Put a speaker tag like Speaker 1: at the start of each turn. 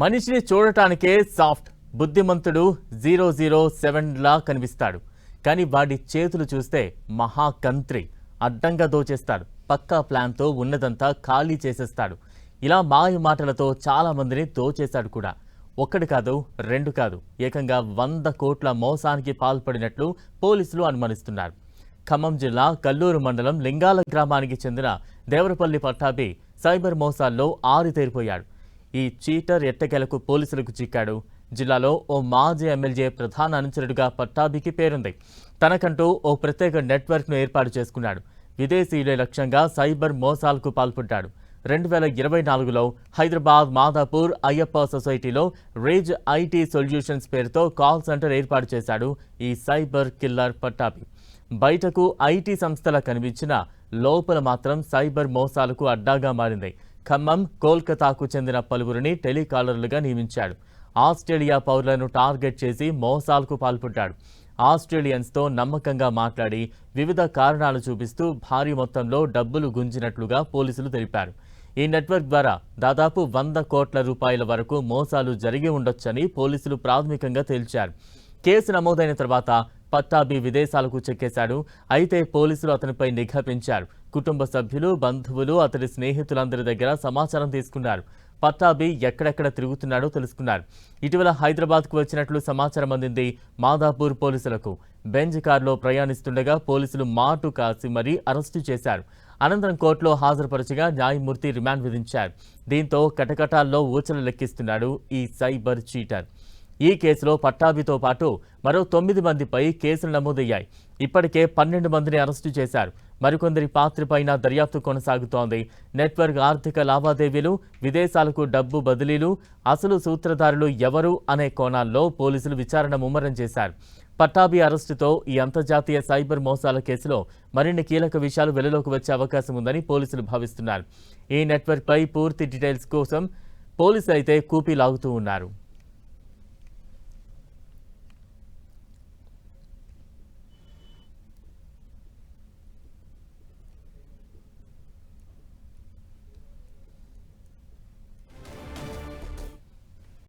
Speaker 1: మనిషిని చూడటానికే సాఫ్ట్ బుద్ధిమంతుడు 007 లా కనిపిస్తాడు. కానీ వాడి చేతులు చూస్తే మహాకంత్రి అడ్డంగా దోచేస్తాడు. పక్కా ప్లాన్తో ఉన్నదంతా ఖాళీ చేసేస్తాడు. ఇలా మాయ మాటలతో చాలా మందిని దోచేశాడు కూడా. ఒక్కటి కాదు, రెండు కాదు, ఏకంగా 100 కోట్ల మోసానికి పాల్పడినట్లు పోలీసులు అనుమానిస్తున్నారు. ఖమ్మం జిల్లా కల్లూరు మండలం లింగాల గ్రామానికి చెందిన దేవరపల్లి పట్టాభి సైబర్ మోసాల్లో ఆరితేరిపోయాడు. ఈ చీటర్ ఎట్టకేలకు పోలీసులకు చిక్కాడు. జిల్లాలో ఓ మాజీ ఎమ్మెల్యే ప్రధాన అనుచరుడిగా పట్టాభికి పేరుంది. తనకంటూ ఓ ప్రత్యేక నెట్వర్క్ను ఏర్పాటు చేసుకున్నాడు. విదేశీయులే లక్ష్యంగా సైబర్ మోసాలకు పాల్పడ్డాడు. 2024లో హైదరాబాద్ మాదాపూర్ అయ్యప్ప సొసైటీలో రేజ్ ఐటీ సొల్యూషన్స్ పేరుతో కాల్ సెంటర్ ఏర్పాటు చేశాడు ఈ సైబర్ కిల్లర్ పట్టాభి. బయటకు ఐటీ సంస్థలా కనిపించిన లోపల మాత్రం సైబర్ మోసాలకు అడ్డాగా మారింది. ఖమ్మం, కోల్కతాకు చెందిన పలువురిని టెలికాలర్లుగా నియమించాడు. ఆస్ట్రేలియా పౌరులను టార్గెట్ చేసి మోసాలకు పాల్పడ్డాడు. ఆస్ట్రేలియన్స్తో నమ్మకంగా మాట్లాడి వివిధ కారణాలు చూపిస్తూ భారీ మొత్తంలో డబ్బులు గుంజినట్లుగా పోలీసులు తెలిపారు. ఈ నెట్వర్క్ ద్వారా దాదాపు 100 కోట్ల రూపాయల వరకు మోసాలు జరిగి ఉండొచ్చని పోలీసులు ప్రాథమికంగా తేల్చారు. కేసు నమోదైన తర్వాత పట్టాభి విదేశాలకు చెక్కేశాడు. అయితే పోలీసులు అతనిపై నిఘా పెంచారు. కుటుంబ సభ్యులు, బంధువులు, అతడి స్నేహితులందరి దగ్గర సమాచారం తీసుకున్నారు. పట్టాభి ఎక్కడెక్కడ తిరుగుతున్నాడో తెలుసుకున్నారు. ఇటీవల హైదరాబాద్కు వచ్చినట్లు సమాచారం అందింది మాదాపూర్ పోలీసులకు. బెంజ్ కారులో ప్రయాణిస్తుండగా పోలీసులు మాటు కాసి మరీ అరెస్టు చేశారు. అనంతరం కోర్టులో హాజరుపరచగా న్యాయమూర్తి రిమాండ్ విధించారు. దీంతో కటకటాల్లో ఊచలు లెక్కిస్తున్నాడు ఈ సైబర్ చీటర్. ఈ కేసులో పట్టాభితో పాటు మరో 9 మందిపై కేసులు నమోదయ్యాయి. ఇప్పటికే 12 మందిని అరెస్టు చేశారు. మరికొందరి పాత్రపైన దర్యాప్తు కొనసాగుతోంది. నెట్వర్క్ ఆర్థిక లావాదేవీలు, విదేశాలకు డబ్బు బదిలీలు, అసలు సూత్రధారులు ఎవరు అనే కోణాల్లో పోలీసులు విచారణ ముమ్మరం చేశారు. పట్టాభి అరెస్టుతో ఈ అంతర్జాతీయ సైబర్ మోసాల కేసులో మరిన్ని కీలక విషయాలు వెలుగులోకి వచ్చే అవకాశం ఉందని పోలీసులు భావిస్తున్నారు. ఈ నెట్వర్క్పై పూర్తి డీటెయిల్స్ కోసం పోలీసులు అయితే కూపీ లాగుతూ ఉన్నారు.